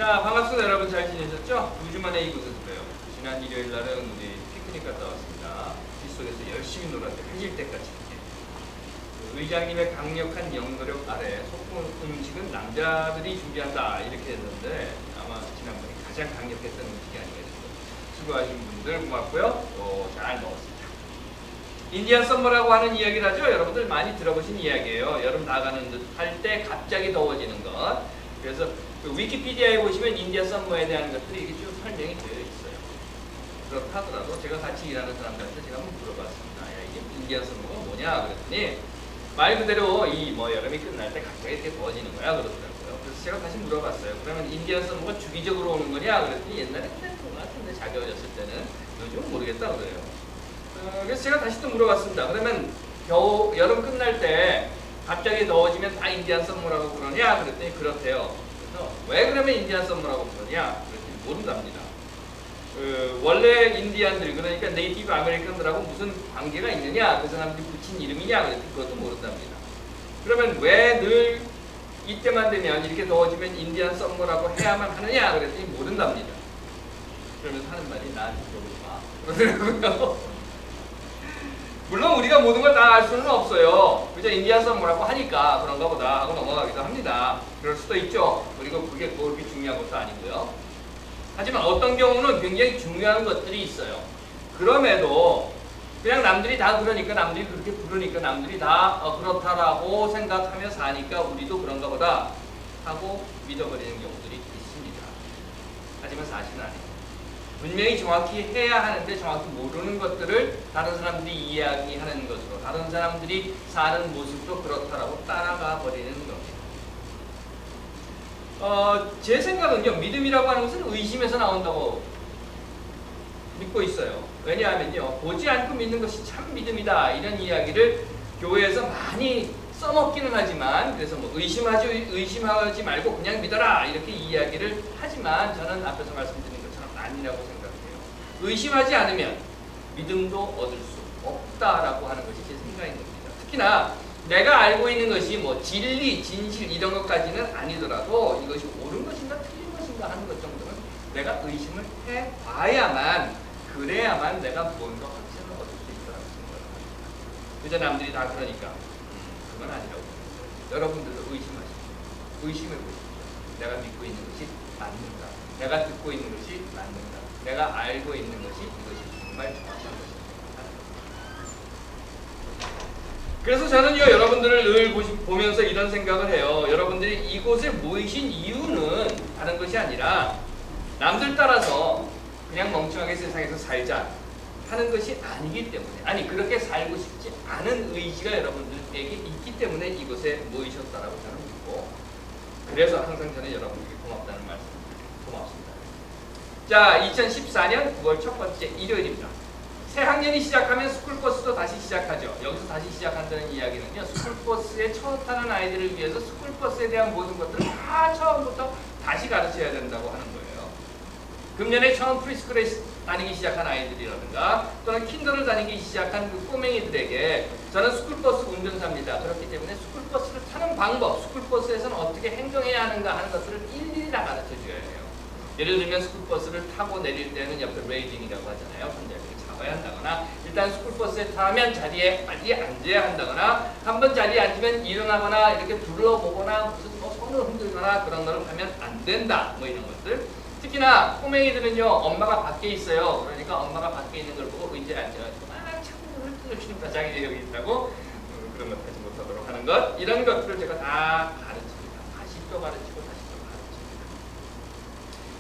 자, 반갑습니다. 여러분 잘 지내셨죠? 2주 만에 이곳에서요. 지난 일요일 날은 우리 피크닉 갔다 왔습니다. 빗속에서 열심히 놀았는데 해질 때까지. 의장님의 강력한 영노력 아래 소품 음식은 남자들이 준비한다 이렇게 했는데 아마 지난번에 가장 강력했던 음식이 아닌가 싶어요. 수고하신 분들 고맙고요. 잘 먹었습니다. 인디안 썸머라고 하는 이야기를 하죠. 여러분들 많이 들어보신 이야기예요. 여름 나가는 듯 할 때 갑자기 더워지는 것. 그래서 그 위키피디아에 보시면 인디안 썸머에 대한 것들이 이게 쭉 설명이 되어 있어요. 그렇다더라도 제가 같이 일하는 사람들한테 제가 한번 물어봤습니다. 야, 이게 인디안 썸머가 뭐냐 그랬더니 말 그대로 이 여름이 끝날 때 갑자기 이렇게 더워지는 거야 그러더라고요. 그래서 제가 다시 물어봤어요. 그러면 인디안 썸머가 주기적으로 오는 거냐 그랬더니 옛날에 그랬던 것 같은데 자기 어렸을 때는 요즘은 모르겠다 그래요. 그래서 제가 다시 또 물어봤습니다. 그러면 여름 끝날 때 갑자기 더워지면 다 인디안 썸머라고 그러냐 그랬더니 그렇대요. 그래서 왜 그러면 인디안 썸머라고 그러냐 그랬더니 모른답니다. 원래 인디안들 그러니까 네이티브 아메리칸들하고 무슨 관계가 있느냐 그 사람들이 붙인 이름이냐 그랬더니 그것도 모른답니다. 그러면 왜 늘 이때만 되면 이렇게 더워지면 인디안 썸머라고 해야만 하느냐 그랬더니 모른답니다. 그러면서 하는 말이 나한테 물어보지 마 그러더라고요. 물론 우리가 모든 걸 다 알 수는 없어요. 그저 인디안 썸머라고 하니까 그런가 보다 하고 넘어가기도 합니다. 그럴 수도 있죠. 그리고 그게 그렇게 중요한 것도 아니고요. 하지만 어떤 경우는 굉장히 중요한 것들이 있어요. 그럼에도 그냥 남들이 다 그러니까 남들이 그렇게 부르니까 남들이 다 그렇다라고 생각하며 사니까 우리도 그런가 보다 하고 믿어버리는 경우들이 있습니다. 하지만 사실은 아니에요. 분명히 정확히 해야 하는데 정확히 모르는 것들을 다른 사람들이 이야기하는 것으로 다른 사람들이 사는 모습도 그렇다라고 따라가 버리는 겁니다. 제 생각은요, 믿음이라고 하는 것은 의심에서 나온다고 믿고 있어요. 왜냐하면요, 보지 않고 믿는 것이 참 믿음이다 이런 이야기를 교회에서 많이 써먹기는 하지만 그래서 의심하지 말고 그냥 믿어라 이렇게 이야기를 하지만 저는 앞에서 말씀드린 것처럼 아니라고 생각해요. 의심하지 않으면 믿음도 얻을 수 없다라고 하는 것이 제 생각인 겁니다. 특히나 내가 알고 있는 것이 진리, 진실 이런 것까지는 아니더라도 이것이 옳은 것인가 틀린 것인가 하는 것 정도는 내가 의심을 해봐야만 그래야만 내가 뭔가 확신을 얻을 수 있다는 생각을 합니다. 그저 남들이 다 그러니까 그건 아니라고 생각해요. 여러분들도 의심해보십시오. 내가 믿고 있는 것이 맞는가? 내가 듣고 있는 것이 맞는가? 내가 알고 있는 것이 이것이 정말 정확한 것인가? 그래서 저는요 여러분들을 늘 보면서 이런 생각을 해요. 여러분들이 이곳에 모이신 이유는 다른 것이 아니라 남들 따라서 그냥 멍청하게 세상에서 살자 하는 것이 아니기 때문에 그렇게 살고 싶지 않은 의지가 여러분들에게 있기 때문에 이곳에 모이셨다라고 저는 믿고 그래서 항상 저는 여러분에게 고맙다는 말씀입니다. 고맙습니다. 자, 2014년 9월 첫 번째 일요일입니다. 새 학년이 시작하면 스쿨버스도 다시 시작하죠. 여기서 다시 시작한다는 이야기는요. 스쿨버스에 처음 타는 아이들을 위해서 스쿨버스에 대한 모든 것들을 다 처음부터 다시 가르쳐야 된다고 하는 거예요. 금년에 처음 프리스쿨에 다니기 시작한 아이들이라든가 또는 킨더를 다니기 시작한 그 꼬맹이들에게 저는 스쿨버스 운전사입니다. 그렇기 때문에 스쿨버스를 타는 방법, 스쿨버스에서는 어떻게 행동해야 하는가 하는 것들을 일일이 다 가르쳐 줘야 해요. 예를 들면 스쿨버스를 타고 내릴 때는 옆에 레일링이라고 하잖아요. 혼자 이렇게 잡아야 한다거나 일단 스쿨버스에 타면 자리에 빨리 앉아야 한다거나 한번 자리에 앉으면 일어나거나 이렇게 둘러보거나 무슨 손을 흔들거나 그런 걸 하면 안 된다. 이런 것들. 특히나 꼬맹이들은요 엄마가 밖에 있어요. 그러니까 엄마가 밖에 있는 걸 보고 의자에 앉아가지고 창문을 뚫어주니까 자기 여기 있다고 그런 것 하지 못하도록 하는 것 이런 것들을 제가 다 가르칩니다. 다시 또 가르치고 다시 또 가르칩니다.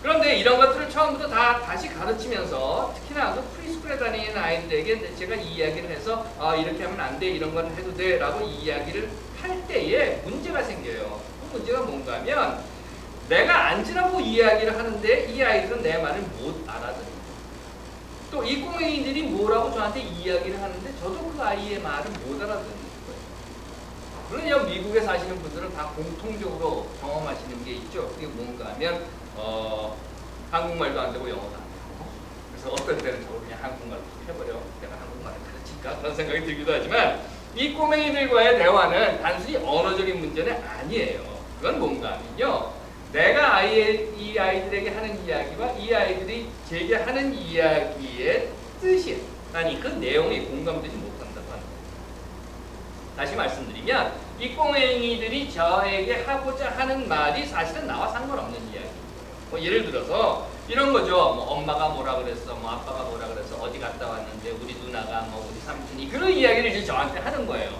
그런데 이런 것들을 처음부터 다시 가르치면서 특히나 그 프리스쿨에 다니는 아이들에게 제가 이야기를 해서 이렇게 하면 안 돼 이런 건 해도 돼 라고 이야기를 할 때에 문제가 생겨요. 그 문제가 뭔가 하면 내가 앉으라고 이야기를 하는데 이 아이들은 내 말을 못 알아들어요. 또 이 꼬맹이들이 뭐라고 저한테 이야기를 하는데 저도 그 아이의 말을 못 알아듣는 거예요. 그러냐 미국에 사시는 분들은 다 공통적으로 경험하시는 게 있죠. 그게 뭔가 하면 한국말도 안 되고 영어도 안 되고 그래서 어떤 때는 저도 그냥 한국말로 해버려 내가 한국말을 가르칠까 그런 생각이 들기도 하지만 이 꼬맹이들과의 대화는 단순히 언어적인 문제는 아니에요. 그건 뭔가 하면요 내가 이 아이들에게 하는 이야기와 이 아이들이 제게 하는 이야기의 뜻이 아니 그 내용에 공감되지 못한다고 하는 거예요. 다시 말씀드리면 이 꼬맹이들이 저에게 하고자 하는 말이 사실은 나와 상관없는 이야기예요. 뭐 예를 들어서 이런 거죠. 뭐 엄마가 뭐라 그랬어, 뭐 아빠가 뭐라 그랬어, 어디 갔다 왔는데 우리 누나가 뭐 우리 삼촌이 그런 이야기를 이제 저한테 하는 거예요.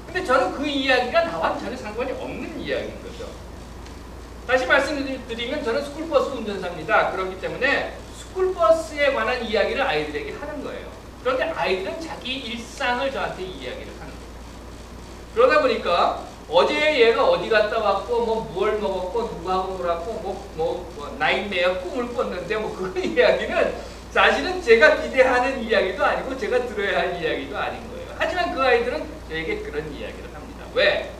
근데 저는 그 이야기가 나와 전혀 상관이 없는 이야기인 거죠. 다시 말씀드리면 저는 스쿨버스 운전사입니다. 그렇기 때문에 스쿨버스에 관한 이야기를 아이들에게 하는 거예요. 그런데 아이들은 자기 일상을 저한테 이야기를 하는 거예요. 그러다 보니까 어제 얘가 어디 갔다 왔고 뭐 뭘 먹었고 누구하고 놀았고 나잇메어 꿈을 꿨는데 뭐 그런 이야기는 사실은 제가 기대하는 이야기도 아니고 제가 들어야 할 이야기도 아닌 거예요. 하지만 그 아이들은 저에게 그런 이야기를 합니다. 왜?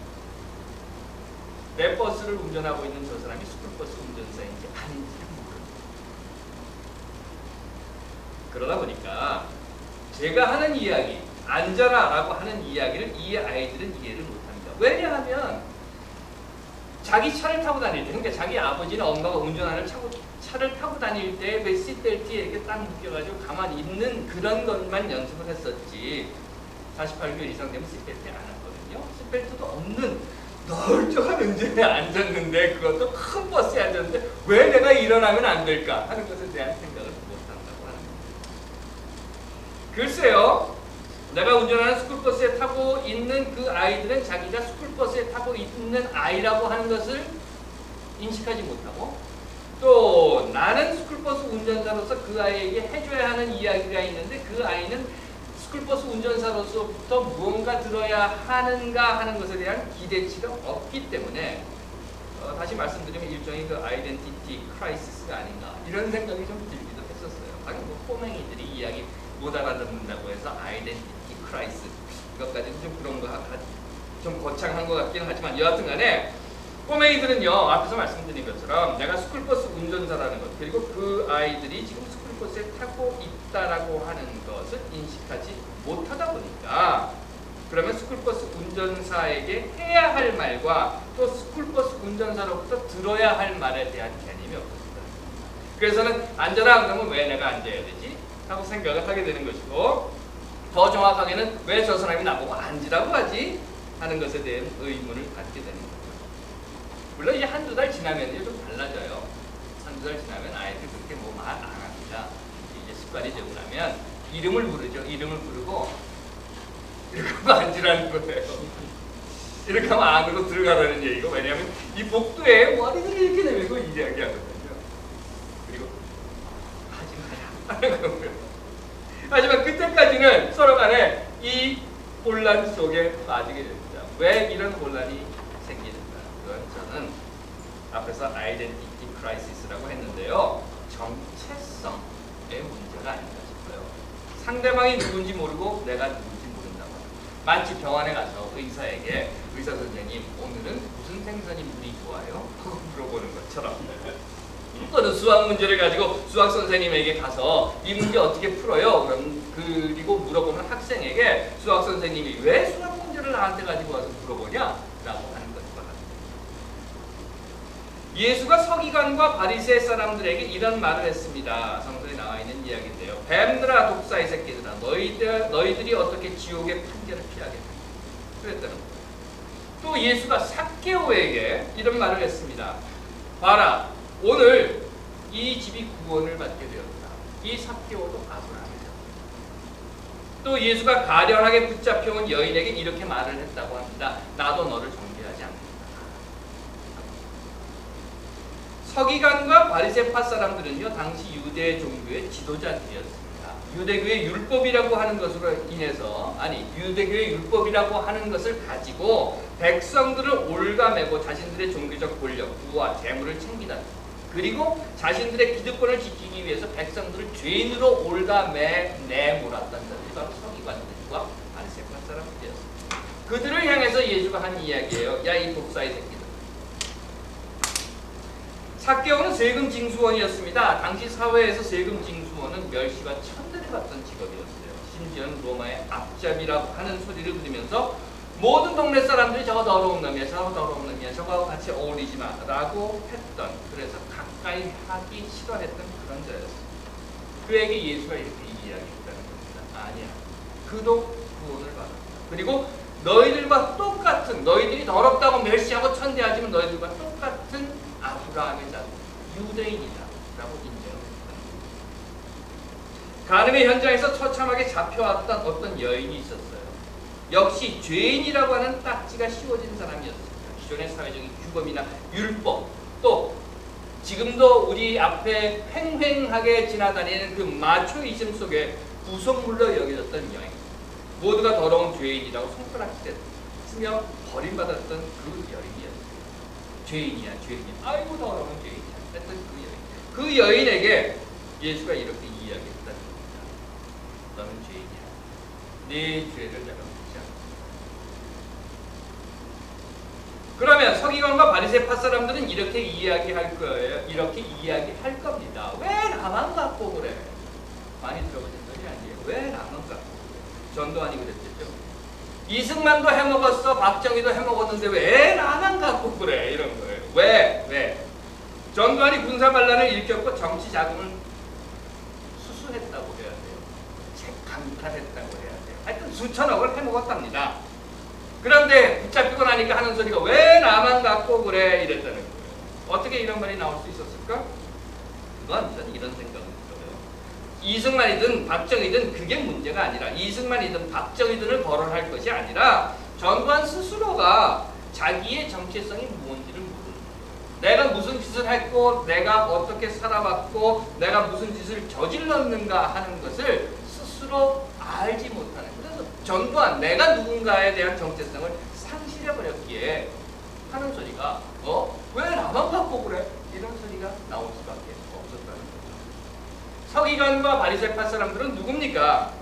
내 버스를 운전하고 있는 저 사람이 스쿨버스 운전사인지 아닌지 모릅니다. 그러다 보니까 제가 하는 이야기, 앉아라 라고 하는 이야기를 이 아이들은 이해를 못합니다. 왜냐하면 자기 차를 타고 다닐 때, 그러니까 자기 아버지나 엄마가 운전하는 차를 타고 다닐 때 왜 시트벨트에 이렇게 딱 묶여가지고 가만히 있는 그런 것만 연습을 했었지 48개월 이상 되면 시트벨트 안 하거든요. 시트벨트도 없는 널쩍한 운전에 앉았는데 그것도 큰 버스에 앉았는데 왜 내가 일어나면 안 될까 하는 것에 대한 생각을 못한다고 하는 겁니다. 글쎄요. 내가 운전하는 스쿨버스에 타고 있는 그 아이들은 자기가 스쿨버스에 타고 있는 아이라고 하는 것을 인식하지 못하고 또 나는 스쿨버스 운전사로서 그 아이에게 해줘야 하는 이야기가 있는데 그 아이는 스쿨버스 운전사로서부터 무언가 들어야 하는가 하는 것에 대한 기대치가 없기 때문에 다시 말씀드리면 일종의 그 아이덴티티 크라이시스가 아닌가 이런 생각이 좀 들기도 했었어요. 아니 뭐 꼬맹이들이 이야기 못 알아듣는다고 해서 아이덴티티 크라이시스 이것까지는 좀 그런 거 좀 거창한 것 같긴 하지만 여하튼간에 꼬맹이들은요 앞에서 말씀드린 것처럼 내가 스쿨버스 운전사라는 것 그리고 그 아이들이 지금 스쿨버스에 타고 있다라고 하는 것을 인식하지 못하다 보니까 그러면 스쿨버스 운전사에게 해야 할 말과 또 스쿨버스 운전사로부터 들어야 할 말에 대한 개념이 없습니다. 그래서는 앉아라 그러면 왜 내가 앉아야 되지? 하고 생각을 하게 되는 것이고 더 정확하게는 왜 저 사람이 나보고 앉으라고 하지? 하는 것에 대한 의문을 갖게 되는 거죠. 물론 이제 한두 달 지나면 좀 달라져요. 한두 달 지나면 아이들 그렇게 뭐 말 안 합니다. 이제 습관이 되고 나면 이름을 부르죠. 이름을 부르고 이렇게 하면 앉으라는 거예요. 이렇게 하면 안으로 들어가라는 얘기고 왜냐하면 이 복도에 머리를 이렇게 내밀고 이야기하거든요. 그리고 하지 마라 하는 거고요. 하지만 그때까지는 서로 간에 이 혼란 속에 빠지게 됩니다. 왜 이런 혼란이 생기는가? 그건 저는 앞에서 아이덴티티 크라이시스라고 했는데요. 정체성의 문제가 아닌가 싶어요. 상대방이 누군지 모르고 내가 누군지 모른다고. 마치 병원에 가서 의사에게 의사 선생님 오늘은 무슨 생선이 물이 좋아요? 물어보는 것처럼 또는 수학 문제를 가지고 수학 선생님에게 가서 이 문제 어떻게 풀어요? 그리고 물어보는 학생에게 수학 선생님이 왜 수학 문제를 나한테 가지고 와서 물어보냐? 라고 하는 것과 같습니다. 예수가 서기관과 바리새 사람들에게 이런 말을 했습니다. 성서에 나와 있는 이야기인데요. 뱀들아 독사의 새끼들아 너희들이 어떻게 지옥의 판결을 피하겠느냐? 그랬다는 거예요. 또 예수가 삭개오에게 이런 말을 했습니다. 봐라 오늘 이 집이 구원을 받게 되었다. 이 삭개오도 아브라함이다. 또 예수가 가련하게 붙잡혀온 여인에게 이렇게 말을 했다고 합니다. 나도 너를 정죄하지 않는다. 서기관과 바리새파 사람들은요 당시 유대 종교의 지도자들이었습니다. 유대교의 율법이라고 하는 것으로 인해서 유대교의 율법이라고 하는 것을 가지고 백성들을 올가매고 자신들의 종교적 권력, 부와 재물을 챙기다. 그리고 자신들의 기득권을 지키기 위해서 백성들을 죄인으로 내몰았던 자들이 바로 서기관들과 바리새파 사람들이었습니다. 그들을 향해서 예수가 한 이야기예요. 야 이 독사의 새끼들. 삭개오는 세금 징수원이었습니다. 당시 사회에서 세금 징수원은 멸시와 천대를 받던 직업이었어요. 심지어는 로마의 앞잡이라고 하는 소리를 들으면서 모든 동네 사람들이 저거 더러운 놈이야, 저거 더러운 놈이야, 저거하고 같이 어울리지 마 라고 했던, 그래서 가까이 하기 싫어했던 그런 자였어요. 그에게 예수가 이렇게 이야기했다는 겁니다. 아니야, 그도 구원을 받았다. 그리고 너희들과 똑같은, 너희들이 더럽다고 멸시하고 천대하지만 너희들과 똑같은 아브라함의 자손, 유대인이다 라고 인정했다. 간음의 현장에서 처참하게 잡혀왔던 어떤 여인이 있었어요. 역시 죄인이라고 하는 딱지가 씌워진 사람이었습니다. 기존의 사회적인 규범이나 율법, 또 지금도 우리 앞에 횡횡하게 지나다니는 그 마초이즘 속에 구속물로 여겨졌던 여인, 모두가 더러운 죄인이라고 손가락질 쓰며 버림받았던 그 여인이었어요. 죄인이야, 죄인이야, 아이고 더러운 죄인이야 했던 그 여인. 그 여인에게 예수가 이렇게 이야기했다는 겁니다. 너는 죄인이야. 네 죄를 내가 묻지 않는다. 그러면 서기관과 바리새파 사람들은 이렇게 이야기할 거예요. 이렇게 이야기할 겁니다. 왜 나만 갖고 그래? 많이 들어보신 소리 아니에요. 왜 나만 갖고 그래? 전도환이 그랬겠죠. 이승만도 해먹었어, 박정희도 해먹었는데 왜 나만 갖고 그래? 이런 거예요. 왜? 전두환이 군사반란을 일으켰고 정치 자금을 수수했다고 해야 돼요. 책 강탈했다고 해야 돼요. 하여튼 수천억을 해먹었답니다. 그런데 붙잡히고 나니까 하는 소리가 왜 나만 갖고 그래? 이랬다는 거예요. 어떻게 이런 말이 나올 수 있었을까? 그건 저는 이런 생각을 들어요. 이승만이든 박정희든 그게 문제가 아니라, 이승만이든 박정희든을 거론할 것이 아니라 전두환 스스로가 자기의 정체성이 무엇인지를 모르는 거예요. 내가 무슨 짓을 했고, 내가 어떻게 살아왔고, 내가 무슨 짓을 저질렀는가 하는 것을 스스로 알지 못하는. 그래서 전두환, 내가 누군가에 대한 정체성을 상실해버렸기에 하는 소리가 왜 나만 갖고 그래? 이런 소리가 나올 수밖에 없었다는 거죠. 서기관과 바리새파 사람들은 누굽니까?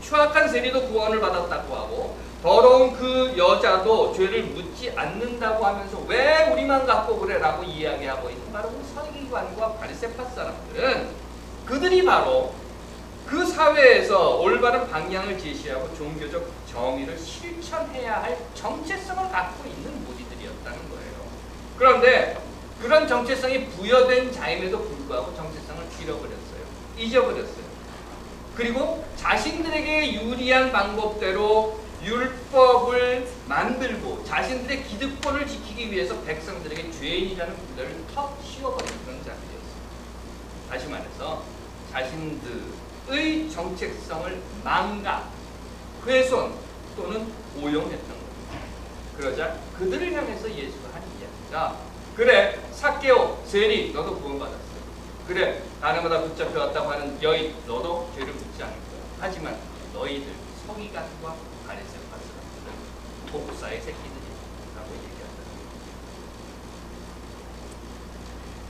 추악한 세리도 구원을 받았다고 하고 더러운 그 여자도 죄를 묻지 않는다고 하면서 왜 우리만 갖고 그래? 라고 이야기하고 있는 바로 그 서기관과 바리새파 사람들은, 그들이 바로 그 사회에서 올바른 방향을 제시하고 종교적 정의를 실천해야 할 정체성을 갖고 있는 무리들이었다는 거예요. 그런데 그런 정체성이 부여된 자임에도 불구하고 정체성을 잃어버렸어요. 잊어버렸어요. 그리고 자신들에게 유리한 방법대로 율법을 만들고 자신들의 기득권을 지키기 위해서 백성들에게 죄인이라는 구절을 턱 씌워버린 그런 자들이었어요. 다시 말해서 자신들의 정체성을 망각, 훼손 또는 오용했던 겁니다. 그러자 그들을 향해서 예수가 한 이야기가, 그래 삭개오, 세리 너도 구원받았어. 그래 가나마다 붙잡혀왔다고 하는 여인 너도 죄를 묻지 않을 거야. 하지만 너희들 서기관과 바리새파 사람들은 독사의 새끼들이라고 얘기한다.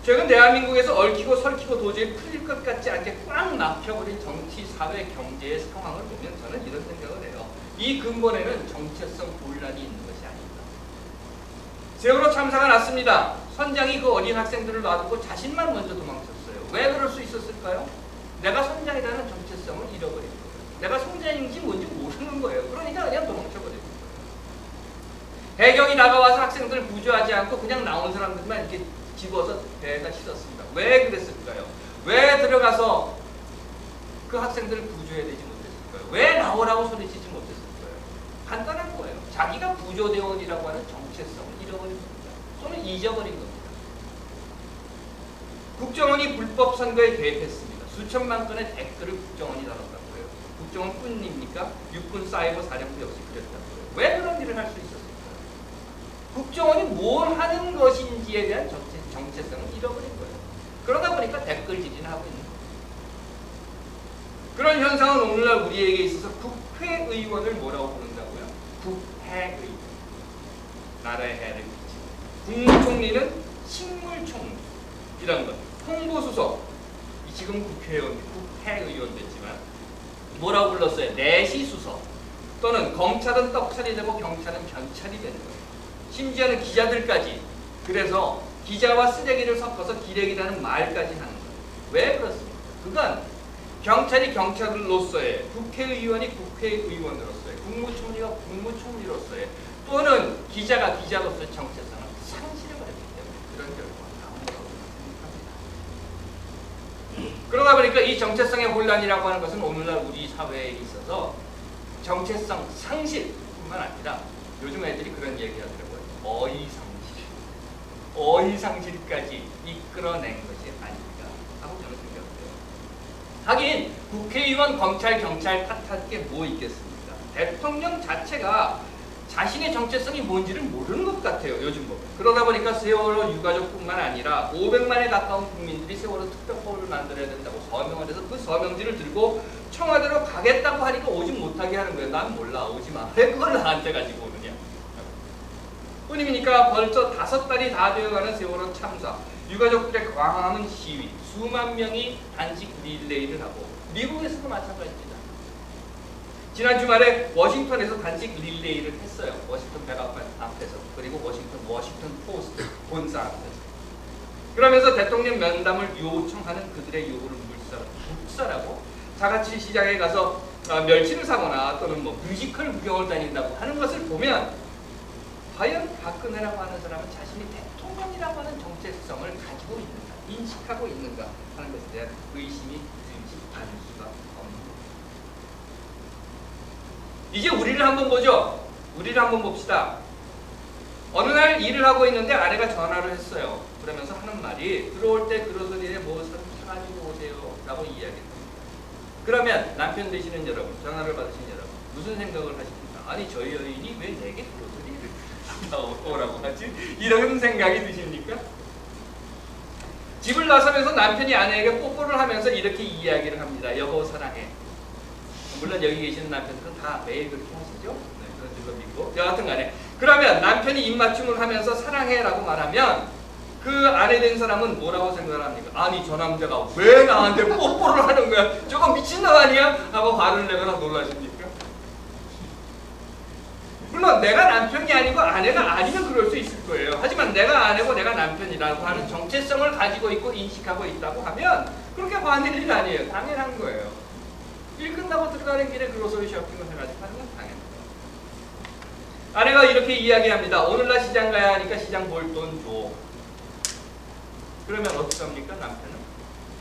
최근 대한민국에서 얽히고 설키고 도저히 풀릴 것 같지 않게 꽉 막혀버린 정치, 사회, 경제의 상황을 보면 저는 이런 생각을 해요. 이 근본에는 정체성 혼란이 있는 것이 아닙니다. 세월호 참사가 났습니다. 선장이 그 어린 학생들을 놔두고 자신만 먼저 도망쳤어요. 왜 그럴 수 있었을까요? 내가 선장이라는 정체성을 잃어버린 거예요. 내가 선장인지 뭔지 모르는 거예요. 그러니까 그냥 도망쳐버린 거예요. 해경이 다가와서 학생들을 구조하지 않고 그냥 나온 사람들만 이렇게 집어서 배에다 실었습니다. 왜 그랬을까요? 왜 들어가서 그 학생들을 구조해야 되지 못했을까요? 왜 나오라고 소리치지 못했을까요? 간단한 거예요. 자기가 구조대원이라고 하는 정체성을 잃어버린 겁니다. 또는 잊어버린 겁니다. 국정원이 불법 선거에 개입했습니다. 수천만 건의 댓글을 국정원이 다뤘다고 해요. 국정원뿐입니까? 육군 사이버 사령부 역시 그랬다고 해요. 왜 그런 일을 할 수 있었을까요? 국정원이 뭘 하는 것인지에 대한 정체성을 잃어버린 거예요. 그러다 보니까 댓글질이나 하고 있는 거예요. 그런 현상은 오늘날 우리에게 있어서 국회의원을 뭐라고 부른다고요? 국회의원. 나라의 해를 끼치는. 국무총리는 식물총리. 이런 것. 홍보수석. 지금 국회의원 됐지만 뭐라고 불렀어요? 내시수석. 또는 검찰은 떡살이 되고 경찰은 견찰이 되는 거예요. 심지어는 기자들까지. 그래서 기자와 쓰레기를 섞어서 기레기라는 말까지 하는 거예요. 왜 그렇습니까? 그건 경찰이 경찰로서의, 국회의원이 국회의원으로서의, 국무총리가 국무총리로서의 또는 기자가 기자로서의 정체성을 상실해버렸기 때문에 그런 결과가 나온 거라고 생각합니다. 그러다 보니까 이 정체성의 혼란이라고 하는 것은 오늘날 우리 사회에 있어서 정체성 상실뿐만 아니라 요즘 애들이 그런 얘기 하더라고요. 어휘상실까지 이끌어낸 것이 아닌가 하고 저는 생각해요. 하긴 국회의원, 검찰, 경찰 탓할 게 뭐 있겠습니까? 대통령 자체가 자신의 정체성이 뭔지를 모르는 것 같아요. 요즘 보면. 그러다 보니까 세월호 유가족뿐만 아니라 500만에 가까운 국민들이 세월호 특별법을 만들어야 된다고 서명을 해서 그 서명지를 들고 청와대로 가겠다고 하니까 오지 못하게 하는 거예요. 난 몰라, 오지 마. 왜 그걸 나한테 가지고 오느냐. 뿐입니까? 벌써 5달이 다 되어가는 세월호 참사, 유가족들의 광화문 시위, 수만 명이 단식 릴레이를 하고 미국에서도 마찬가지입니다. 지난 주말에 워싱턴에서 단식 릴레이를 했어요. 워싱턴 백악관 앞에서, 그리고 워싱턴 포스트 본사 앞에서. 그러면서 대통령 면담을 요청하는 그들의 요구를 묵살하고 자같이 시장에 가서 멸치를 사거나 또는 뭐 뮤지컬 구경을 다닌다고 하는 것을 보면 과연 박근혜라고 하는 사람은 자신이 대통령이라고 하는 정체성을 가지고 있는가, 인식하고 있는가 하는 것에 대한 의심이 들지 않을 수가 없는 겁니다. 이제 우리를 한번 보죠. 우리를 한번 봅시다. 어느 날 일을 하고 있는데 아내가 전화를 했어요. 그러면서 하는 말이 들어올 때 그로서리에 무엇을 사가지고 오세요 라고 이야기합니다. 그러면 남편 되시는 여러분, 전화를 받으신 여러분, 무슨 생각을 하십니까? 아니 저 여인이 왜 내게 그로서리를 오라고 하지? 이런 생각이 드십니까? 집을 나서면서 남편이 아내에게 뽀뽀를 하면서 이렇게 이야기를 합니다. 여보 사랑해. 물론 여기 계시는 남편들은 다 매일 그렇게 하시죠? 네, 그런 줄로 믿고. 여하튼 간에 그러면 남편이 입맞춤을 하면서 사랑해라고 말하면 그 아내 된 사람은 뭐라고 생각을 합니까? 아니 저 남자가 왜 나한테 뽀뽀를 하는 거야? 저거 미친놈 아니야? 하고 화를 내거나 놀라십니까? 물론 내가 남편이 아니고 아내가 아니면 그럴 수 있을 거예요. 하지만 내가 아내고 내가 남편이라고 하는 정체성을 가지고 있고 인식하고 있다고 하면 그렇게 화낼 일 아니에요. 당연한 거예요. 일 끝나고 들어가는 길에 그로서리 쇼핑을 해가지고 하는 건 당연한 거예요. 아내가 이렇게 이야기합니다. 오늘날 시장 가야 하니까 시장 볼 돈 줘. 그러면 어떻게 합니까? 남편은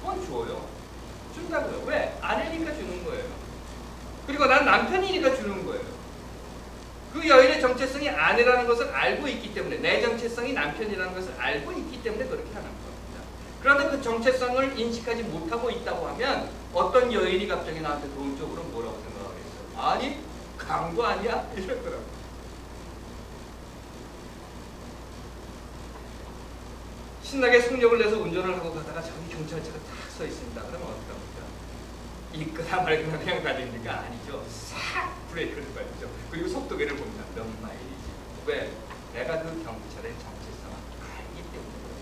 돈 줘요. 준다고요. 왜? 아내니까 주는 거예요. 그리고 난 남편이니까 주는 거예요. 그 여인의 정체성이 아내라는 것을 알고 있기 때문에, 내 정체성이 남편이라는 것을 알고 있기 때문에 그렇게 하는 겁니다. 그런데 그 정체성을 인식하지 못하고 있다고 하면 어떤 여인이 갑자기 나한테 돈 쪽으로 뭐라고 생각하겠어요? 아니 광고 아니야? 이러더라고요. 신나게 속력을 내서 운전을 하고 가다가 저기 경찰차가 딱 서 있습니다. 그러면 어떡합니까? 이끄다 말거나 그냥 가립니까? 아니죠. 싹 브레이크를 밟죠. 그리고 속도계를 봅니다. 몇 마일이지. 왜? 내가 그 경찰의 정체성을 알기 때문에 그래요.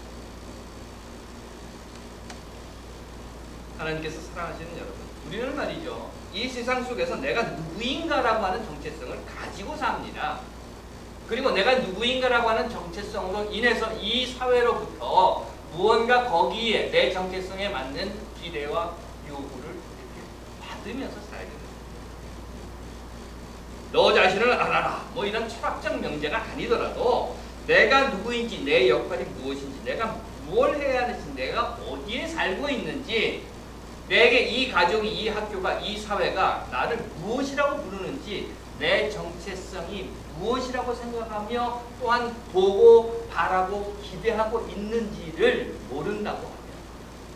하나님께서 사랑하시는 여러분, 우리는 말이죠. 이 세상 속에서 내가 누구인가라고 하는 정체성을 가지고 삽니다. 그리고 내가 누구인가라고 하는 정체성으로 인해서 이 사회로부터 무언가 거기에 내 정체성에 맞는 기대와 요구를 이렇게 받으면서 살게 됩니다. 너 자신을 알아라. 뭐 이런 철학적 명제가 아니더라도 내가 누구인지, 내 역할이 무엇인지, 내가 무엇을 해야 하는지, 내가 어디에 살고 있는지, 내게 이 가족이, 이 학교가, 이 사회가 나를 무엇이라고 부르는지, 내 정체성이 무엇이라고 생각하며 또한 보고 바라고 기대하고 있는지를 모른다고 하면,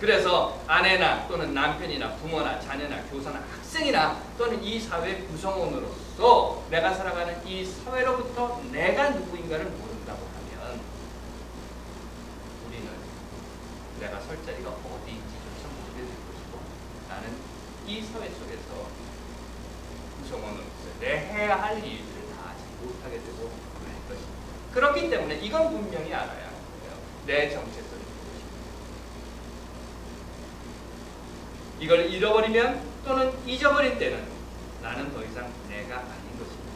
그래서 아내나 또는 남편이나 부모나 자녀나 교사나 학생이나 또는 이 사회 구성원으로서 내가 살아가는 이 사회로부터 내가 누구인가를 모른다고 하면 우리는 내가 설 자리가 어디인지조차 모르게 될 것이고, 나는 이 사회 속에서 구성원으로서 내 해야 할 일들을 다 하지 못하게 되고 말 것입니다. 그렇기 때문에 이건 분명히 알아야 하는 거예요. 내 정체성이 무엇입니다. 이걸 잃어버리면 또는 잊어버릴 때는 나는 더 이상 내가 아닌 것입니다.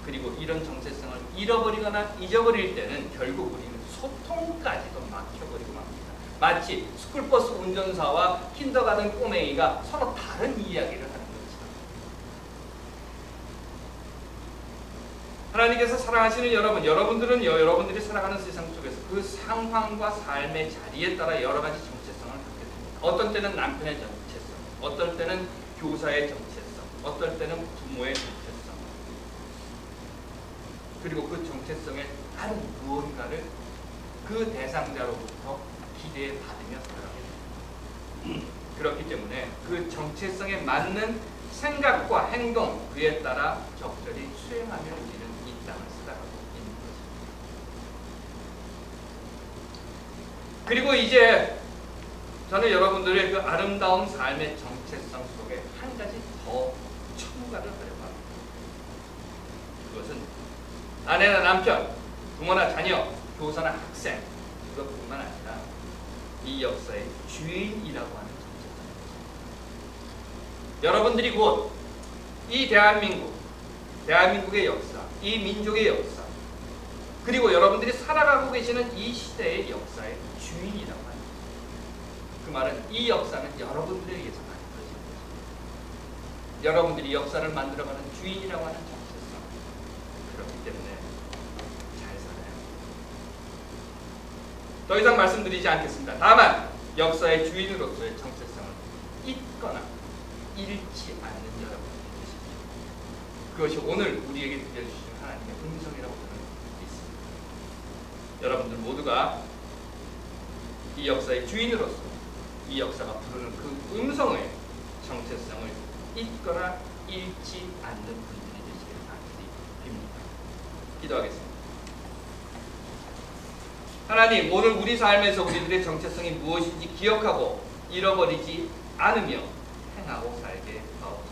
그리고 이런 정체성을 잃어버리거나 잊어버릴 때는 결국 우리는 소통까지도 막혀버리고 맙니다. 마치 스쿨버스 운전사와 킨더가든 꼬맹이가 서로 다른 이야기를 하는 것처럼. 하나님께서 사랑하시는 여러분, 여러분들은요, 여러분들이 살아가는 세상 속에서 그 상황과 삶의 자리에 따라 여러 가지 정체성을 갖게 됩니다. 어떤 때는 남편의 정체성, 어떨 때는 교사의 정체성, 어떨 때는 부모의 정체성, 그리고 그 정체성에 다른 무언가를 그 대상자로부터 기대에 받으며 살아가게 됩니다. 그렇기 때문에 그 정체성에 맞는 생각과 행동, 그에 따라 적절히 수행하며 우리는 이 땅을 살아가고 있는 것입니다. 그리고 이제 저는 여러분들의 그 아름다운 삶의 정체성 속에 한 가지 더 첨가를 하려고 합니다. 그것은 아내나 남편, 부모나 자녀, 교사나 학생, 그것뿐만 아니라 이 역사의 주인이라고 하는 정체성입니다. 여러분들이 곧 이 대한민국의 역사, 이 민족의 역사, 그리고 여러분들이 살아가고 계시는 이 시대의 역사의 주인이라고 합니다. 그 말은 이 역사는 여러분들에게서 만들어진 것입니다. 여러분들이 역사를 만들어가는 주인이라고 하는 정체성. 그렇기 때문에 잘 살아요. 더 이상 말씀드리지 않겠습니다. 다만 역사의 주인으로서의 정체성을 잊거나 잃지 않는 여러분들이 되십시오. 그것이 오늘 우리에게 들려주시는 하나님의 음성이라고 저는 믿습니다. 여러분들 모두가 이 역사의 주인으로서 이 역사가 부르는 그 음성의 정체성을 잊거나 잃지 않는 분들이 되시길 간절히 빕니다. 기도하겠습니다. 하나님, 오늘 우리 삶에서 우리들의 정체성이 무엇인지 기억하고 잃어버리지 않으며 행하고 살게 하옵소서.